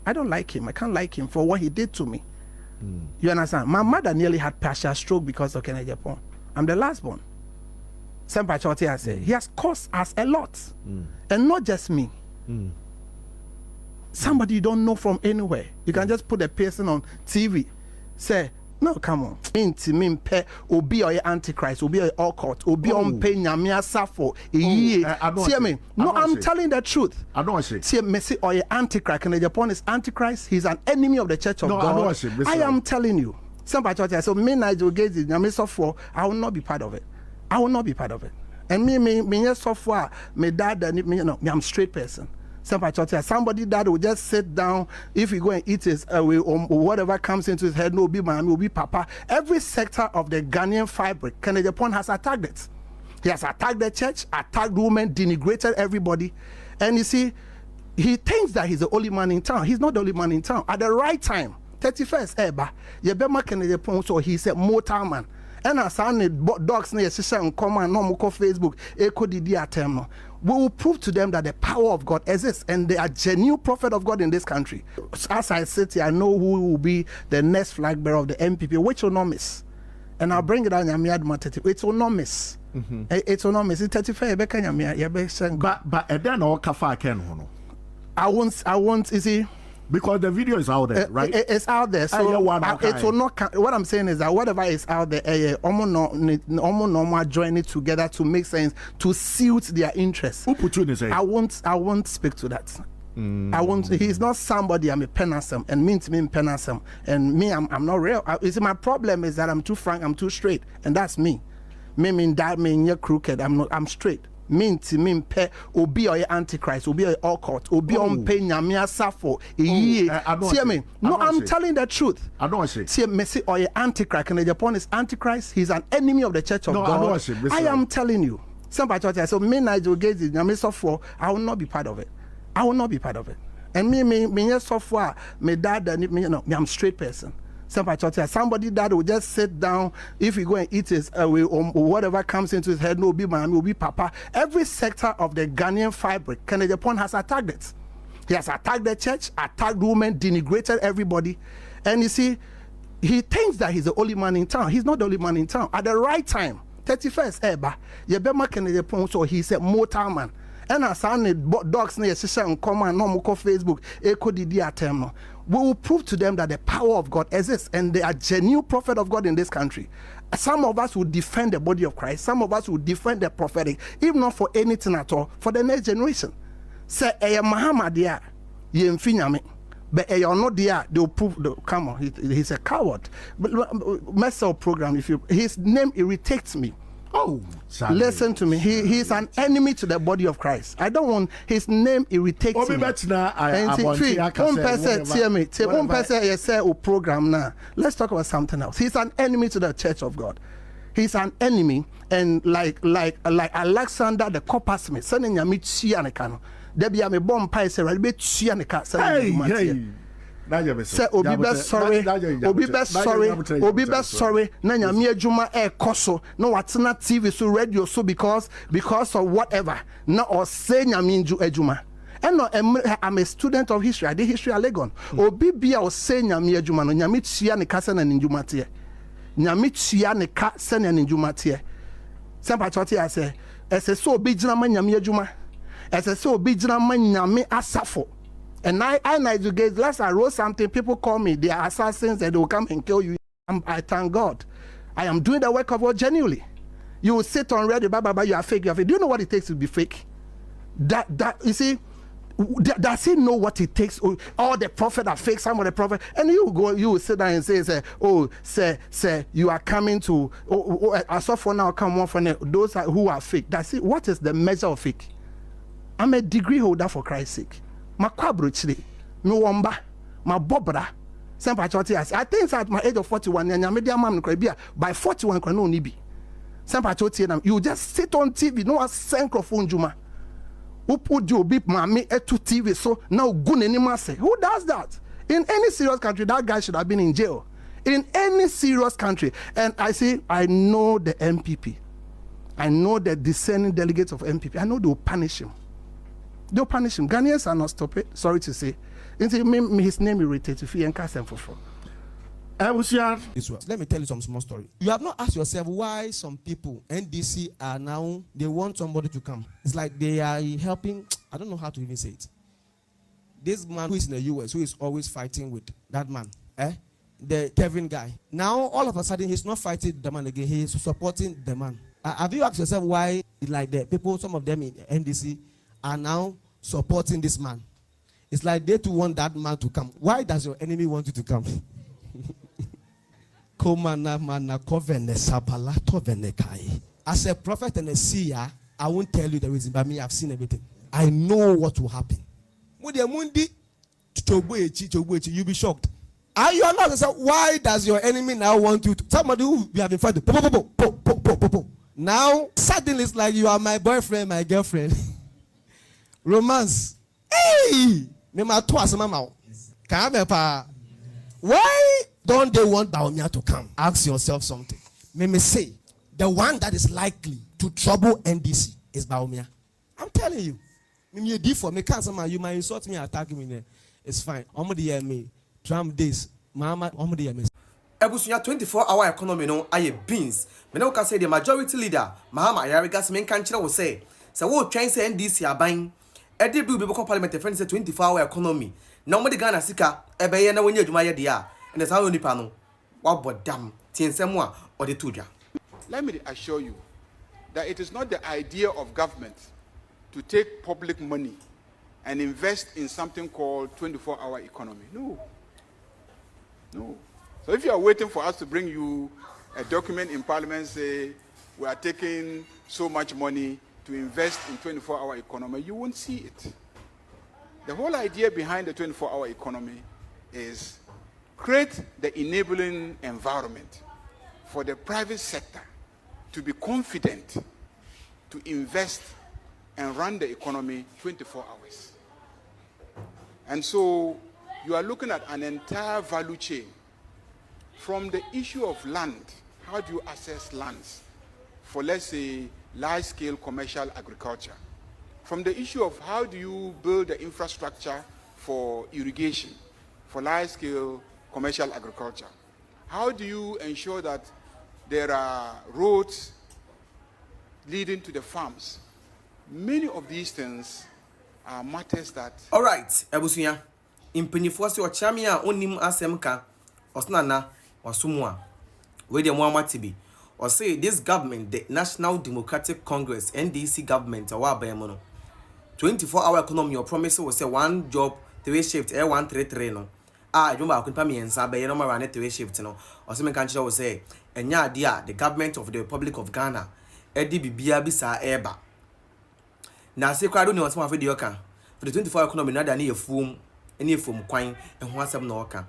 I don't like him. I can't like him for what he did to me. You understand? My mother nearly had partial stroke because of Agyapong. I'm the last born. I say he has cost us a lot, and not just me. Somebody you don't know from anywhere. You can just put a person on TV, say, no, come on. Obi or Antichrist, Obi or occult, Obi on pay Nyamia Safo. See me? No, I'm telling the truth. I don't say. See Messi or Antichrist. And Agyapong is Antichrist. He's an enemy of the Church of God. I am telling you. Somebody so me Nigel Giesie, Nyamia Safo, I will not be part of it. I will not be part of it. And me software, my dad, I'm straight person. Somebody that will just sit down, if you go and eat his whatever comes into his head, no be mommy, will be papa. Every sector of the Ghanaian fabric, Agyapong has attacked it. He has attacked the church, attacked women, denigrated everybody. And you see, he thinks that he's the only man in town. He's not the only man in town. At the right time, 31st Eba, Yebema Agyapong, so he's a mortal man. And as I need dogs near Sisha command no more Facebook, echo the we will prove to them that the power of God exists and they are genuine prophet of God in this country. As I sit here, I know who will be the next flag bearer of the MPP, which will not miss. And I'll bring it down. It will not miss. It will not miss. It's 35. But then all kafa ken hono. I won't. You see. Because the video is out there, right? It's out there, so it will not. What I'm saying is that whatever is out there, almost join it together to make sense, to suit their interests. Who put you in the I won't speak to that. I won't. He's not somebody. I'm a penasem, and me penasem, and me, I'm not real. You see, my problem is that I'm too frank, I'm too straight, and that's me. Me mean that mean you're crooked. I'm straight. Mean pe obi or Antichrist, obi or occult, obi on pay Nyamia Safo. See me? No, I'm telling the truth. I don't say. See Messi or Antichrist, and Agyapong is Antichrist. He's an enemy of the Church of God. I am telling you. Somebody so me Nigel Giesie, Nyamia Safo, I will not be part of it. I will not be part of it. And me software, my dad, I'm straight person. Somebody that will just sit down, if you go and eat his whatever comes into his head, no be mommy, will be papa. Every sector of the Ghanaian fabric, Agyapong has attacked it. He has attacked the church, attacked women, denigrated everybody. And you see, he thinks that he's the only man in town. He's not the only man in town. At the right time, 31st Eba, Yebema Agyapong, so he's a mortal man. And as I need dogs near Sisha and command no more Facebook, echo the we will prove to them that the power of God exists and they are genuine prophet of God in this country. Some of us will defend the body of Christ. Some of us will defend the prophetic, if not for anything at all, for the next generation. Say, Muhammad, yeah, ye infinyame. But you're not there, they'll prove, come on, he's a coward. Mess up program, his name irritates me. Oh, listen to me. He's an enemy to the body of Christ. I don't want his name irritates me. Program now. Let's talk about something else. He's an enemy to the Church of God. He's an enemy, and like Alexander the coppersmith, sending Yami Chianecano. There be a bomb pie, say, I'll be Chianeca. Say obi best sorry na nyame adwuma e koso na watena TV so radio so because of whatever na or say nyame adwuma. And no, I'm a student of history. I did history at Legon. Obi bia o say nyame adwuma no nyame tua ne kasa na ndwuma tie. Nyame tua ne ka se na ndwuma tie. Sempa choti ase so obi gina ma nyame adwuma. So obi gina ma nyame asafo. And I Nigel Giesie, last I wrote something, people call me, they are assassins, and they will come and kill you. I thank God. I am doing the work of God genuinely. You will sit on radio, you are fake, Do you know what it takes to be fake? You see, does he know what it takes? All the prophet are fake, some of the prophet, and you will sit down and say, you are coming to, I saw for now, come on for those who are fake. That's it. What is the measure of fake? I'm a degree holder for Christ's sake. My kwabrochiri, my wamba, my bobra. I think at my age of 41, by 41, you just sit on TV, no microphone juma. Who put you beep mommy to TV so now gun any masse? Who does that? In any serious country, that guy should have been in jail. In any serious country. And I know the MPP. I know the discerning delegates of MPP. I know they will punish him. They'll punish him. Ghanaians are not stupid, sorry to say. His name irritates if he and Kassem for. Let me tell you some small story. You have not asked yourself why some people, NDC, are now, they want somebody to come. It's like they are helping, I don't know how to even say it. This man who is in the US, who is always fighting with that man, the Kevin guy. Now, all of a sudden, he's not fighting the man again. He is supporting the man. Have you asked yourself why, like the people, some of them in NDC, are now supporting this man? It's like they too want that man to come. Why does your enemy want you to come? As a prophet and a seer, I won't tell you the reason, but me, I've seen everything. I know what will happen. You'll be shocked. Are you not say, why does your enemy now want you to? Somebody who we have been fighting. Now, suddenly it's like you are my boyfriend, my girlfriend. Romance. Hey! Why don't they want Baumia to come? Ask yourself something. Let me say, the one that is likely to trouble NDC is Baumia. I'm telling you. You might insult me, attack me. It's fine. Me. Trump days. Mama, me. Ebusunya 24-hour economy no aye beans. Me no ka say the majority leader, Mahama Ayarigas men kan kire wo say, so wo twen say NDC aban. E dey bill be boko parliament friend say 24-hour economy. Na mo de Ghana sika e be ye na wonya adwuma ye de a. And the sound nipa no wa bodam tiensem a o de tudwa. Let me assure you that it is not the idea of government to take public money and invest in something called 24-hour economy. No. So if you are waiting for us to bring you a document in Parliament say we are taking so much money to invest in 24-hour economy, you won't see it. The whole idea behind the 24-hour economy is create the enabling environment for the private sector to be confident to invest and run the economy 24 hours. And so you are looking at an entire value chain from the issue of land. How do you access lands for, let's say, large-scale commercial agriculture? From the issue of how do you build the infrastructure for irrigation, for large-scale commercial agriculture? How do you ensure that there are roads leading to the farms? Many of these things are matters that... All right, Ebusunya. Impanyifo se ochamia onim asem ka osnana osumwa. We dey Muhammad bi. Or say this government, the National Democratic Congress, NDC government, or 24-hour economy, your promise was say one job, 3 shift, 133 no. You remember I could pay me and Sabe, no more run 3 shift no. Or some country will say, and yeah, dear, the government of the Republic of Ghana, Eddie Bibia Bisa Eba. Now, say, I don't know what's my video can. For the 24-hour economy, not any foam, any foam coin, and one some no can.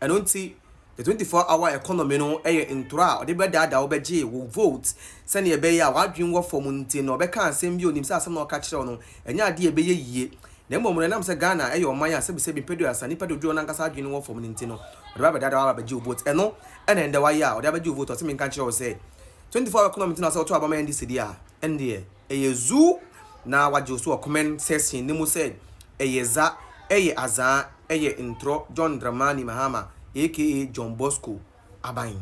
I don't see. The 24-hour economy no intra or the better that obeji will vote send ye be ya wadwin wo for munti no be kan asem bi onim say asem no ka kire no enya de be ye na mmom na nam say Ghana oman ya se be pedo asani pedo dwo na nkasa adwin wo for munti no the better that obeji vote eno ene nde wa ya the obeji vote o se me kan kire wo say 24-hour economy na say to abama NDC dia ende eyezu na waje so comment section ni mu say eyeza aza intro John Dramani Mahama aka John Bosco Abain.